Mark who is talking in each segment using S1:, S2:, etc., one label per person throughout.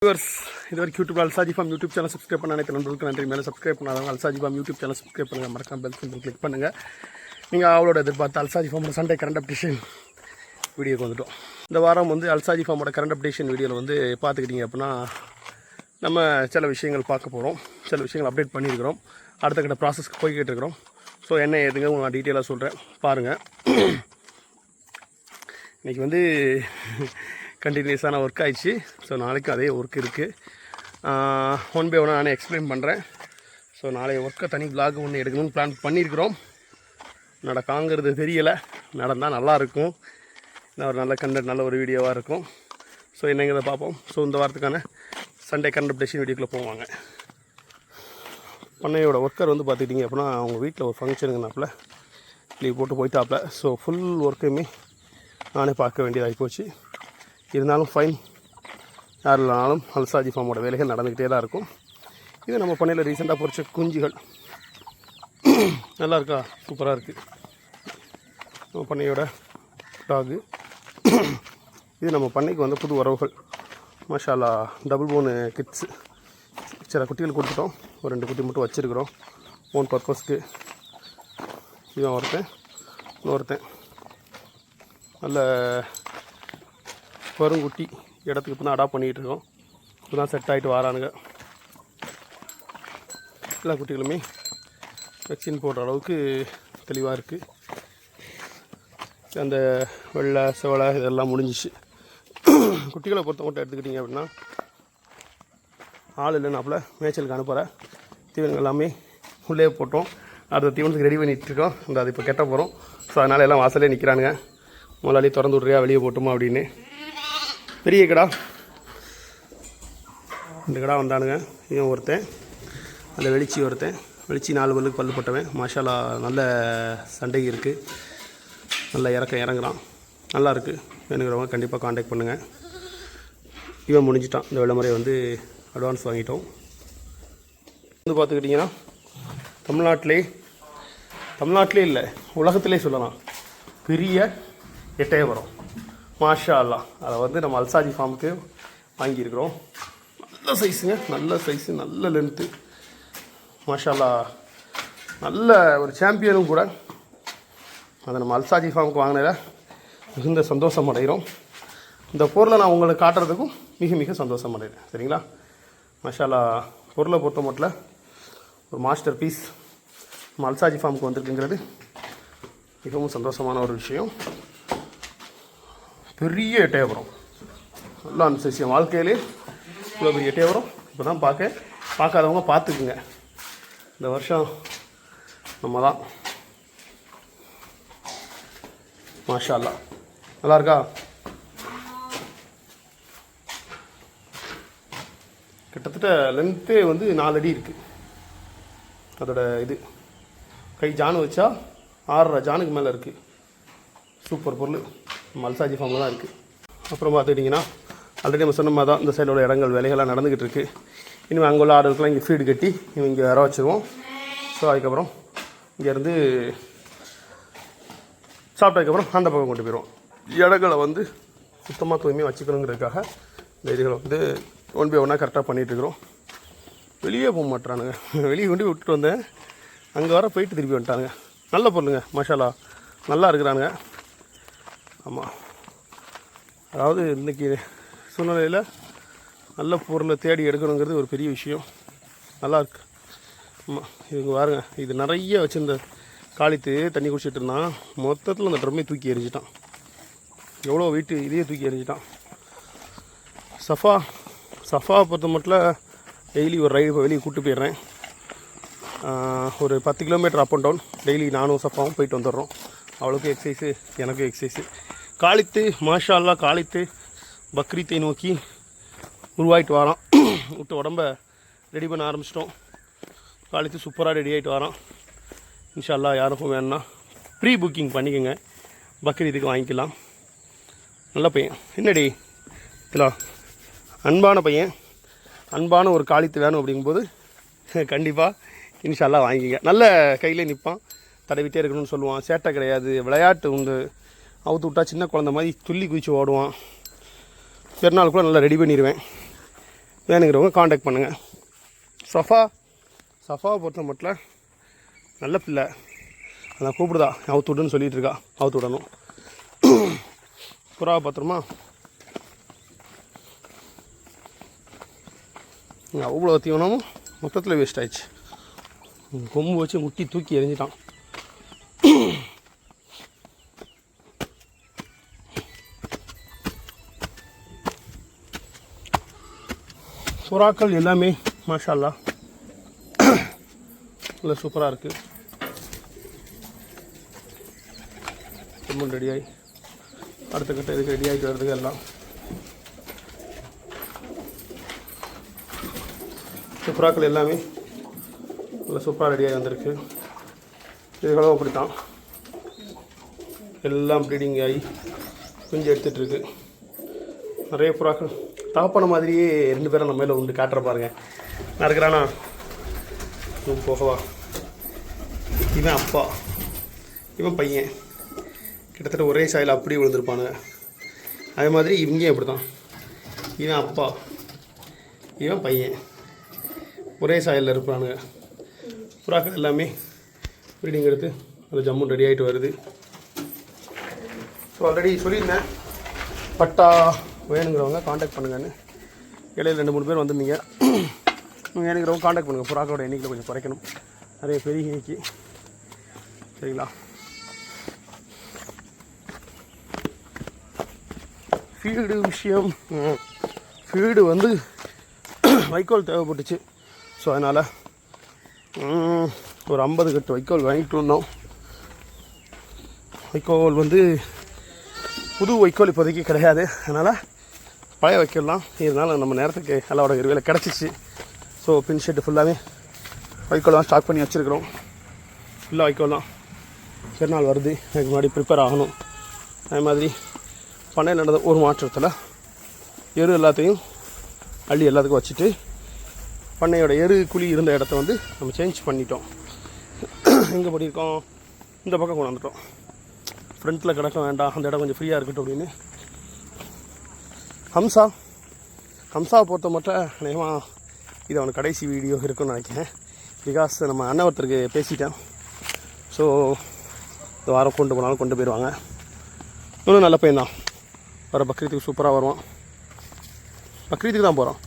S1: Viewers, இது வரைக்கும் YouTube அல்சாஜி form YouTube channel subscribe பண்ண அனைத்து நண்பர்களுக்கு நன்றி. மேலே சப்ஸ்கிரைப் பண்ணாதவங்க அல்சாஜி ஃபார்ம் யூடியூப் சேனல் சப்ஸ்கிரைப் பண்ணுங்கள். மறக்காம பெல் சிம்பிள் கிளிக் பண்ணுங்கள். நீங்கள் அவளோட எதிர்பார்த்த அல்சாஜி ஃபார்மோட சண்டே கரண்ட் அப்டேஷன் வீடியோக்கு வந்துட்டோம். இந்த வாரம் அல்சாஜி ஃபார்மோட கரண்ட் அப்டேஷன் வீடியோவில் பார்த்துக்கிட்டிங்க அப்படின்னா நம்ம சில விஷயங்கள் பார்க்க போகிறோம். சில விஷயங்கள் அப்டேட் பண்ணியிருக்கிறோம். அடுத்த கட்ட ப்ராசஸ்க்கு போய்கிட்டு இருக்கிறோம். ஸோ என்ன ஏதுங்க நான் டீட்டெயிலாக சொல்கிறேன் பாருங்கள். இன்றைக்கி கண்டினியூஸான ஒர்க் ஆயிடுச்சு. ஸோ நாளைக்கு அதே ஒர்க் இருக்குது. ஒன் பை ஒன்னாக நானே எக்ஸ்பிளைன் பண்ணுறேன். ஸோ நாளைய ஒர்க்கை தனி விளாக் ஒன்று எடுக்கணும்னு பிளான் பண்ணியிருக்கிறோம். நடக்காங்கிறது தெரியலை. நடந்தால் நல்லாயிருக்கும். ஒரு நல்ல கண்டென்ட், நல்ல ஒரு வீடியோவாக இருக்கும். ஸோ என்னங்கிறத பார்ப்போம். ஸோ இந்த வாரத்துக்கான சண்டே கரண்ட் அப்டேஷன் வீடியோக்குள்ளே போவாங்க. பண்ணையோட ஒர்க்கர் பார்த்துக்கிட்டிங்க அப்படின்னா அவங்க வீட்டில் ஒரு ஃபங்க்ஷனுங்கனாப்புல லீவ் போட்டு போயிட்டாப்புல. ஸோ ஃபுல் ஒர்க்குமே நானே பார்க்க வேண்டியதாகி போச்சு. இருந்தாலும் ஃபைன், யார் இல்லைனாலும் அல்சாஜி ஃபார்மோட வேலைகள் நடந்துக்கிட்டே தான் இருக்கும். இது நம்ம பண்ணையில் ரீசெண்டாக பொறிச்ச குஞ்சுகள். நல்லா இருக்கா? சூப்பராக இருக்குது. நம்ம பண்ணையோட டாகு. இது நம்ம பண்ணைக்கு புது உறவுகள். மாஷாலா டபுள் போனு கிட்ஸு. சில குட்டிகள் கொடுத்துட்டோம். ஒரு 2 குட்டி மட்டும் வச்சுருக்குறோம் ஓன் பர்பஸ்க்கு. இவன் இன்னொருத்தன் நல்ல பருங்குட்டி. இடத்துக்கு இப்போ தான் அடாப்ட் பண்ணிகிட்ருக்கோம். இப்போ தான் செட் ஆகிட்டு வரானுங்க. எல்லா குட்டிகளுமே வேக்சின் போடுற அளவுக்கு தெளிவாக இருக்குது. அந்த வெள்ளை செவலை இதெல்லாம் முடிஞ்சிச்சு. குட்டிகளை பொறுத்த மட்டும் எடுத்துக்கிட்டிங்க அப்படின்னா ஆள் இல்லைனாப்புல மேய்ச்சலுக்கு அனுப்புகிற தீவனங்கள் எல்லாமே உள்ளே போட்டோம். அடுத்த தீவனத்துக்கு ரெடி பண்ணிகிட்ருக்கோம். அது இப்போ கெட்ட போகிறோம். ஸோ அதனால் எல்லாம் வாசலே நிற்கிறானுங்க. முதலாளி திறந்து விட்றியா, வெளியே போட்டுமா அப்படின்னு. பெரிய கடா 2 கடா வந்தானுங்க. இவன் ஒருத்தன், அந்த வெளிச்சி ஒருத்தன். வெளிச்சி 4 பல்லுக்கு பல்லு போட்டவன். மாஷாலா நல்ல சண்டை இருக்குது. நல்ல இறங்குறான். நல்லா இருக்குது. வேணுங்கிறவங்க கண்டிப்பாக காண்டாக்ட் பண்ணுங்கள். இவன் முடிஞ்சிட்டான். இந்த வெள்ள முறை அட்வான்ஸ் வாங்கிட்டோம். பார்த்துக்கிட்டிங்கன்னா தமிழ்நாட்டிலே இல்லை, உலகத்திலே சொல்லலாம் பெரிய எட்டயபுரம். மாஷா அல்லா. அதை நம்ம அல்சாஜி ஃபார்முக்கு வாங்கியிருக்கிறோம். நல்ல சைஸுங்க, நல்ல சைஸு, நல்ல லென்த்து. மாஷா அல்லா, நல்ல ஒரு சாம்பியனும் கூட. அதை நம்ம அல்சாஜி ஃபார்முக்கு வாங்கினதில் மிகுந்த சந்தோஷம் அடைகிறோம். இந்த பொருளை நான் உங்களுக்கு காட்டுறதுக்கும் மிக மிக சந்தோஷம் அடைகிறேன். சரிங்களா? மாஷா அல்லா, பொருளை பொறுத்த மட்டும் ஒரு மாஸ்டர் பீஸ் நம்ம அல்சாஜி ஃபார்முக்கு வந்திருக்குங்கிறது மிகவும் சந்தோஷமான ஒரு விஷயம். பெரிய எட்டயபுரம். நல்லா அனுசரிச்சு வாழ்க்கையிலே இவ்வளோ பெரிய எட்டயபுரம் இப்போ தான் பார்க்காதவங்க பார்த்துக்குங்க. இந்த வருஷம் நம்ம தான். மாஷா அல்லா, நல்லா இருக்கா? கிட்டத்தட்ட லென்த்தே 4 அடி இருக்குது. அதோட கை ஜானு வச்சா 6.5 ஜானுக்கு மேலே இருக்குது. சூப்பர் பொருள். நம்ம அல்சாஜி ஃபார்மில் தான் இருக்குது. அப்புறம் பார்த்துக்கிட்டிங்கன்னா ஆல்ரெடி நம்ம சொன்ன மாதிரி தான் இந்த சைடோட இடங்கள் வேலைகள்லாம் நடந்துக்கிட்டு இருக்குது. இனிமேல் அங்கே உள்ள ஆடுகளுக்கெல்லாம் இங்கே ஃபீடு கட்டி இங்கே வர வச்சுருவோம். ஸோ அதுக்கப்புறம் இங்கேருந்து சாப்பிட்டதுக்கப்புறம் அந்த பக்கம் கொண்டு போயிடுவோம். இடங்களை சுத்தமாக தூய்மையாக வச்சுக்கணுங்கிறதுக்காக இந்த இதுகளை ஒன் பை ஒன்னாக கரெக்டாக பண்ணிகிட்ருக்குறோம். வெளியே போக மாட்டுறானுங்க. வெளியே கொண்டு போய் விட்டுட்டு வந்தேன். அங்கே வர போயிட்டு திருப்பி வந்துட்டானுங்க. நல்ல பொருளுங்க. மசாலா நல்லா இருக்கிறானுங்க. ஆமாம், அதாவது இன்றைக்கி சூழ்நிலையில் நல்ல பொருளை தேடி எடுக்கணுங்கிறது ஒரு பெரிய விஷயம். நல்லாயிருக்கு. ஆமாம், இவங்க பாருங்க, இது நிறைய வச்சுருந்த காலித்து தண்ணி குடிச்சிட்டு இருந்தான். மொத்தத்தில் அந்த தூக்கி எறிஞ்சிட்டான். எவ்வளோ வெயிட்டு, இதையே தூக்கி எறிஞ்சிட்டான். சஃபா பொறுத்த மட்டும் டெய்லி ஒரு ரைடு வெளியே கூப்பிட்டு போயிடுறேன். ஒரு 10 kilometre up and down daily நானும் சஃபாவும் போயிட்டு வந்துடுறோம். அவளுக்கும் எக்ஸசைஸு, எனக்கும் எக்ஸசைஸு. காலித்து மாஷா அல்லா, காலித்து பக்ரீத்தை நோக்கி உருவாகிட்டு வரான். விட்டு உடம்ப ரெடி பண்ண ஆரம்பிச்சிட்டோம். காலித்து சூப்பராக ரெடி ஆகிட்டு வரான். இன்ஷா அல்லா யாருக்கும் வேணும்னா ப்ரீ புக்கிங் பண்ணிக்கோங்க. பக்ரீத்துக்கு வாங்கிக்கலாம். நல்ல பையன். என்னடி இல்லை, அன்பான பையன். அன்பான ஒரு காலித்து வேணும் அப்படிங்கும்போது கண்டிப்பாக இன்ஷா அல்லா வாங்கிக்கங்க. நல்ல கையிலே நிற்பான். தடவிட்டே இருக்கணும்னு சொல்லுவான். சேட்டை கிடையாது, விளையாட்டு உண்டு. அவுத்து விட்டா சின்ன குழந்த மாதிரி துள்ளி குதிச்சு ஓடுவான். பெருநாள் கூட நல்லா ரெடி பண்ணிடுவேன். வேணுங்கிறவங்க காண்டாக்ட் பண்ணுங்கள். சஃபாவை பொறுத்த மட்டும் நல்ல பிள்ளை, அதான் கூப்பிடுதா அவுத்து விடுன்னு சொல்லிகிட்டு இருக்கா, அவுத்து விடணும். புறாவை பார்த்துருமா, அவ்வளோ தீவனமும் மொத்தத்தில் வேஸ்ட் ஆயிடுச்சு. கொம்பு வச்சு முட்டி தூக்கி எறிஞ்சிட்டான். புறாக்கள் எல்லாமே மாஷா அல்லாஹ் நல்லா சூப்பராக இருக்குது. ரொம்ப ரெடியாகி அடுத்த கட்ட இதுக்கு ரெடி ஆகிட்டு வர்றதுக்கு எல்லாம் புறாக்கள் எல்லாமே நல்லா சூப்பராக ரெடியாகி வந்திருக்கு. இதுகளும் அப்படித்தான் எல்லாம் ப்ரீடிங் ஆகி குஞ்சு எடுத்துகிட்ருக்கு. நிறைய புறாக்கள் தகப்பன மாதிரியே 2 பேரும் நம்ம மேலே உண்டு காட்டுற பாருங்க. நான் இருக்கிறானா போகவா, இவன் அப்பா இவன் பையன், கிட்டத்தட்ட ஒரே சாயில் அப்படியே விழுந்திருப்பானுங்க. அதே மாதிரி இவங்க அப்படி தான், இவன் அப்பா இவன் பையன் ஒரே சாயலில் இருப்பானுங்க. புறாக்கள் எல்லாமே ப்ரீடிங் எடுத்து அது ஜம்முன் ரெடி ஆகிட்டு வருது. ஸோ ஆல்ரெடி சொல்லியிருந்தேன் பட்டா வேணுங்கிறவங்க காண்டாக்ட் பண்ணுங்கன்னு. இடையில 2-3 பேர் வந்திருந்தீங்க. வேணுங்கிறவங்க காண்டாக்ட் பண்ணுங்கள். புறாக்களோட எண்ணிக்கையில் கொஞ்சம் குறைக்கணும், நிறைய பெரிய எண்ணிக்கை. சரிங்களா? ஃபீடு விஷயம், ஃபீடு வந்து வைக்கோல் தேவைப்பட்டுச்சு. ஸோ அதனால் ஒரு 50 கட்டு வைக்கோல் வாங்கிட்டு வந்தோம். வைக்கோல் வந்து புது வைக்கோல் இப்போதைக்கு கிடையாது, அதனால் பழைய வைக்கோல் தான். இதனால் நம்ம நேரத்துக்கு எல்லாவோட வேலை கிடச்சிச்சு. ஸோ பின் ஷெட்டு ஃபுல்லாகவே வைக்கோல் தான் ஸ்டாக் பண்ணி வச்சுருக்கிறோம். ஃபுல்லாக வைக்கோல் தான். பெருநாள் வருது, எனக்கு முன்னாடி ப்ரிப்பேர் ஆகணும். அதே மாதிரி பண்ணையில் நடந்த ஒரு மாற்றத்தில் எரு எல்லாத்தையும் அள்ளி எல்லாத்துக்கும் வச்சுட்டு பண்ணையோட எரு குழி இருந்த இடத்த வந்து நம்ம சேஞ்ச் பண்ணிட்டோம். எங்கே பண்ணியிருக்கோம், இந்த பக்கம் கொண்டு வந்துட்டோம். ஃப்ரண்ட்டில் கிடக்க வேண்டாம், அந்த இடம் கொஞ்சம் ஃப்ரீயாக இருக்கட்டும் அப்படின்னு. ஹம்சாவை பொறுத்த மட்டும் நிஜமாக இது அவனுக்கு கடைசி வீடியோ இருக்குன்னு நினைக்கிறேன். பிகாஸ் நம்ம அண்ணன் ஒருத்தருக்கு பேசிட்டேன். ஸோ இந்த வாரம் கொண்டு போனாலும் கொண்டு போயிடுவாங்க. இன்னும் நல்ல பையன்தான், வர பக்ரீத்துக்கு சூப்பராக வருவான். பக்ரீத்துக்கு தான் போகிறோம்.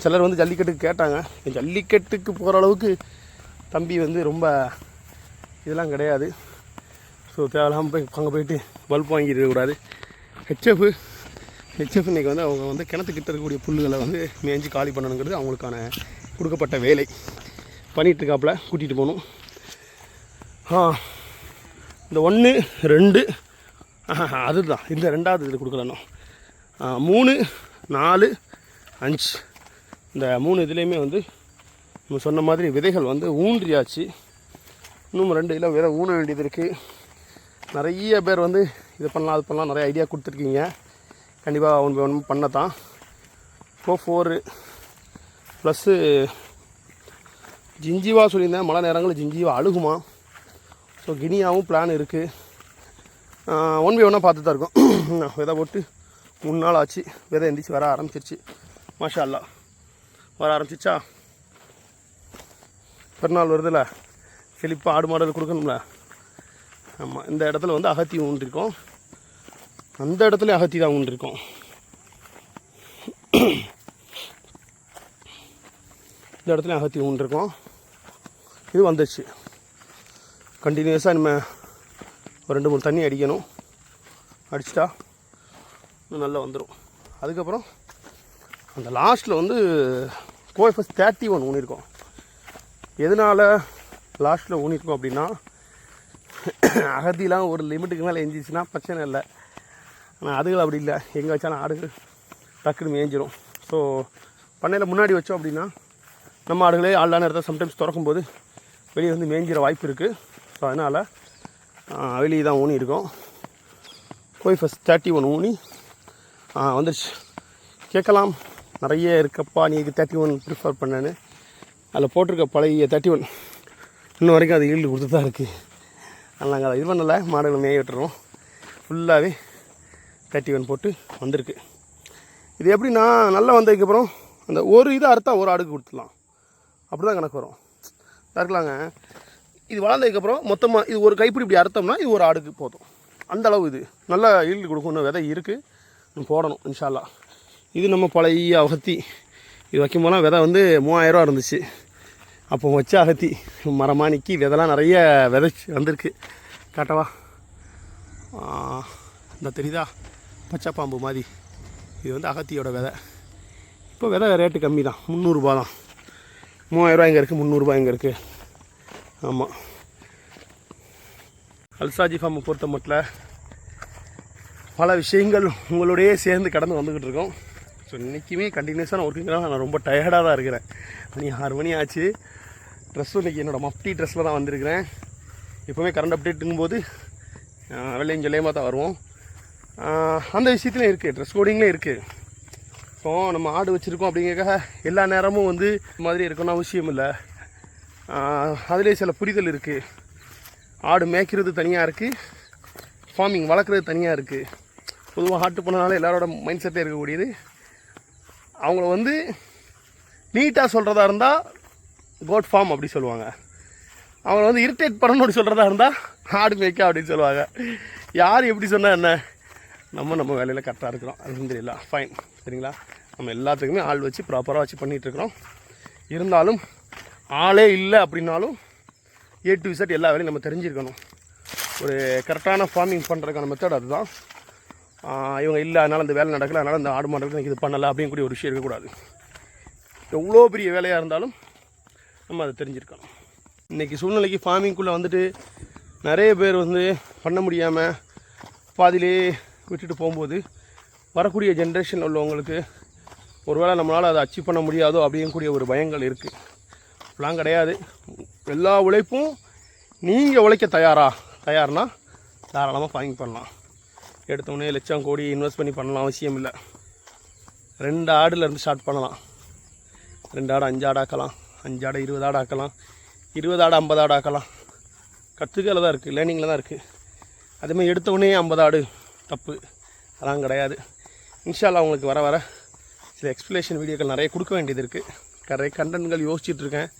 S1: சிலர் வந்து ஜல்லிக்கட்டுக்கு கேட்டாங்க. ஜல்லிக்கட்டுக்கு போகிற அளவுக்கு தம்பி வந்து ரொம்ப இதெல்லாம் கிடையாது. ஸோ தேவையில்லாமல் போய் அங்கே போயிட்டு பல்ப் வாங்கிட்டு இருக்கக்கூடாது. ஹெச்எஃப் இன்றைக்கி வந்து அவங்க வந்து கிணத்துக்கிட்ட இருக்கக்கூடிய புல்லுகளை வந்து மேய்ஞ்சி காலி பண்ணணுங்கிறது அவங்களுக்கான கொடுக்கப்பட்ட வேலை. பண்ணிகிட்ருக்காப்புல கூட்டிகிட்டு போகணும். இந்த 1, 2 அதுதான் இந்த 2வது இது கொடுக்கலணும். 3, 4, 5 இந்த 3 இதுலேயுமே வந்து நம்ம சொன்ன மாதிரி விதைகள் வந்து ஊன்றியாச்சு. இன்னும் 2 இதில் விதை ஊன வேண்டியது இருக்குது. நிறைய பேர் வந்து இது பண்ணலாம் அது பண்ணலாம் நிறைய ஐடியா கொடுத்துருக்கீங்க. கண்டிப்பாக ஒன்று பண்ணத்தான். 4 ப்ளஸ்ஸு ஜிஞ்சிவா சொல்லியிருந்தேன். மழை நேரங்களில் ஜிஞ்சிவா அழுகுமா. ஸோ கினியாவும் பிளான் இருக்குது. 1 by 1 பார்த்து தான் இருக்கும். விதை போட்டு 3 நாள் ஆச்சு. விதை எந்திரிச்சு வர ஆரம்பிச்சிருச்சு. மாஷா அல்லாஹ் வர ஆரம்பிச்சிச்சா. பெருநாள் வருதுல்ல, செழிப்பாக ஆடு மாடல் கொடுக்கணும்ல. ஆமாம், இந்த இடத்துல வந்து அகத்தி ஊன்றிருக்கோம். அந்த இடத்துல அகத்தி தான் ஊன்றிருக்கோம். இந்த இடத்துல அகத்தி ஊன்றிருக்கோம். இது வந்துச்சு. கண்டினியூஸாக நம்ம ஒரு 2-3 தண்ணி அடிக்கணும். அடிச்சிட்டா இன்னும் நல்லா வந்துடும். அதுக்கப்புறம் அந்த லாஸ்ட்டில் வந்து கோஎஃப்எஸ் 31 ஊனிருக்கோம். எதனால் லாஸ்ட்டில் ஊனிருக்கோம் அப்படின்னா, அகத்திலாம் ஒரு லிமிட்டுக்கு மேலே எஞ்சிச்சுன்னா பிரச்சனை இல்லை. ஆனால் அதுகள் அப்படி இல்லை. எங்கே வச்சாலும் ஆடுகள் டக்குன்னு மேய்ஞ்சிரும். ஸோ பண்ணையில் முன்னாடி வச்சோம் அப்படின்னா நம்ம ஆடுகளே ஆளான இடத்த சம்டைம்ஸ் திறக்கும்போது வெளியே வந்து மேய்ஞ்சிற வாய்ப்பு இருக்குது. ஸோ அதனால் வெளியே தான் ஊனி இருக்கோம். கோஎஃப்எஸ் 31 ஊனி வந்துடுச்சு. கேட்கலாம், நிறைய இருக்கப்பா நீ 31 ப்ரிஃபர் பண்ணேன்னு. அதில் போட்டிருக்க பழைய 31 இன்னும் வரைக்கும் அது ஈல்டு கொடுத்து தான் இருக்குது. அதனால் நாங்கள் அதை இது பண்ணலை, மாடுகளை மேய விட்டுறோம். ஃபுல்லாகவே 31 போட்டு வந்திருக்கு. இது எப்படின்னா நல்லா வந்ததுக்கப்புறம் அந்த ஒரு இதை அறுத்தா ஒரு ஆடுக்கு கொடுத்துடலாம், அப்படி தான் கணக்கு வரும். இருக்கலாங்க, இது வளர்ந்ததுக்கப்புறம் மொத்தமாக இது ஒரு கைப்பிடி இப்படி அறுத்தோம்னா இது ஒரு ஆடுக்கு போதும். அந்த அளவு இது நல்லா ஈல்டு கொடுக்கும். இன்னும் விதை இருக்குது, நம்ம போடணும் இன்ஷா அல்லாஹ். இது நம்ம பழைய அகத்தி, இது வைக்கும் போதெல்லாம் விதை வந்து 3000 ரூபா இருந்துச்சு. அப்போ வச்ச அகத்தி மரமாக நிற்கி விதைலாம் நிறைய விதைச்சி வந்திருக்கு. காட்டவா? இந்த தெரியுதா பச்சை பாம்பு மாதிரி, இது வந்து அகத்தியோட விதை. இப்போ விதை ரேட்டு கம்மி தான், 300 ரூபா தான். 3000 ரூபா இங்கே இருக்குது, 300 ரூபா இங்கே இருக்குது. ஆமாம், அல்சாஜி ஃபார்மை பொறுத்த மட்டும் பல விஷயங்கள் உங்களோடையே சேர்ந்து கடந்து வந்துக்கிட்டு இருக்கோம். ஸோ இன்றைக்குமே கண்டினியூஸான ஒர்க்குங்கிறனால நான் ரொம்ப டயர்டாக தான் இருக்கிறேன். மணி 6 மணி ஆச்சு. ட்ரெஸ்ஸும் இன்றைக்கி என்னோடய மஃப்டி ட்ரெஸ்ஸில் தான் வந்திருக்கிறேன். எப்போவுமே கரண்ட் அப்டேட்டுங்கும்போது வெள்ளையும் ஜொல்லையமாக தான் வருவோம். அந்த விஷயத்துலையும் இருக்குது, ட்ரெஸ் கோடிங்லேயும் இருக்குது. ஸோ நம்ம ஆடு வச்சுருக்கோம் அப்படிங்கிறக்காக எல்லா நேரமும் வந்து இந்த மாதிரி இருக்கணும்னு அவசியம் இல்லை. அதிலே சில புரிதல் இருக்குது. ஆடு மேய்க்கிறது தனியாக இருக்குது, ஃபார்மிங் வளர்க்குறது தனியாக இருக்குது. பொதுவாக ஆட்டு பண்ணனால எல்லாரோட மைண்ட் செட்டே இருக்கக்கூடியது. அவங்கள வந்து நீட்டாக சொல்கிறதா இருந்தால் கோட் ஃபார்ம் அப்படி சொல்லுவாங்க. அவங்கள வந்து இரிட்டேட் பண்ணணும்னு சொல்கிறதா இருந்தால் ஆடு மேய்க்க அப்படின்னு சொல்லுவாங்க. யார் எப்படி சொன்னால் என்ன, நம்ம வேலையில் கரெக்டாக இருக்கிறோம், அல்ஹம்துலில்லாஹ், ஃபைன். சரிங்களா? நம்ம எல்லாத்துக்குமே ஆள் வச்சு ப்ராப்பராக வச்சு பண்ணிகிட்ருக்குறோம். இருந்தாலும் ஆளே இல்லை அப்படின்னாலும் A to Z எல்லா வேலையும் நம்ம தெரிஞ்சிருக்கணும். ஒரு கரெக்டான ஃபார்மிங் பண்ணுறதுக்கான மெத்தட் அதுதான். இவங்க இல்லை அதனால் அந்த வேலை நடக்கலை, அதனால் அந்த ஆடு மாடுக்கு எனக்கு இது பண்ணலை அப்படின்னு கூடிய ஒரு விஷயம் இருக்கக்கூடாது. எவ்வளோ பெரிய வேலையாக இருந்தாலும் நம்ம அதை தெரிஞ்சிருக்கணும். இன்றைக்கி சூழ்நிலைக்கு ஃபார்மிங்குள்ளே வந்துட்டு நிறைய பேர் வந்து பண்ண முடியாமல் பாதியிலே விட்டுட்டு போகும்போது வரக்கூடிய ஜென்ரேஷனில் உள்ளவங்களுக்கு ஒருவேளை நம்மளால் அதை அச்சீவ் பண்ண முடியாதோ அப்படிங்கக்கூடிய ஒரு பயங்கள் இருக்குது. அப்படிலாம் கிடையாது. எல்லா உழைப்பும் நீங்கள் உழைக்க தயார்னா தாராளமாக ஃபார்மிங் பண்ணலாம். எடுத்தோடனே லட்சம் கோடி இன்வெஸ்ட் பண்ணி பண்ணலாம் அவசியம் இல்லை. 2 ஆடுலேருந்து ஸ்டார்ட் பண்ணலாம். 2 ஆடு 5 ஆடு ஆக்கலாம், 5 ஆடு 20 ஆடு ஆக்கலாம், 20 ஆடு 50 ஆடு ஆக்கலாம். கற்றுக்கல தான் இருக்குது, லேர்னிங்கில் தான் இருக்குது. அதேமாதிரி எடுத்தோடனே 50 ஆடு தப்பு, அதெல்லாம் கிடையாது. இன்ஷா அல்லாஹ் உங்களுக்கு வர வர சில எக்ஸ்ப்ளனேஷன் வீடியோக்கள் நிறைய கொடுக்க வேண்டியது இருக்குது. நிறைய கண்டென்ட்கள் யோசிச்சுட்ருக்கேன்.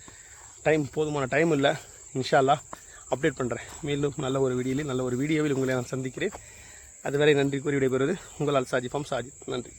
S1: போதுமான டைம் இல்லை. இன்ஷா அல்லாஹ் அப்டேட் பண்ணுறேன். மேலும் நல்ல ஒரு வீடியோவில் உங்களை நான் சந்திக்கிறேன். அதுவரை நன்றி கூறி விடைபெறுவது உங்கள் அல்சாஜி ஃபார்ம் சாஜித். நன்றி.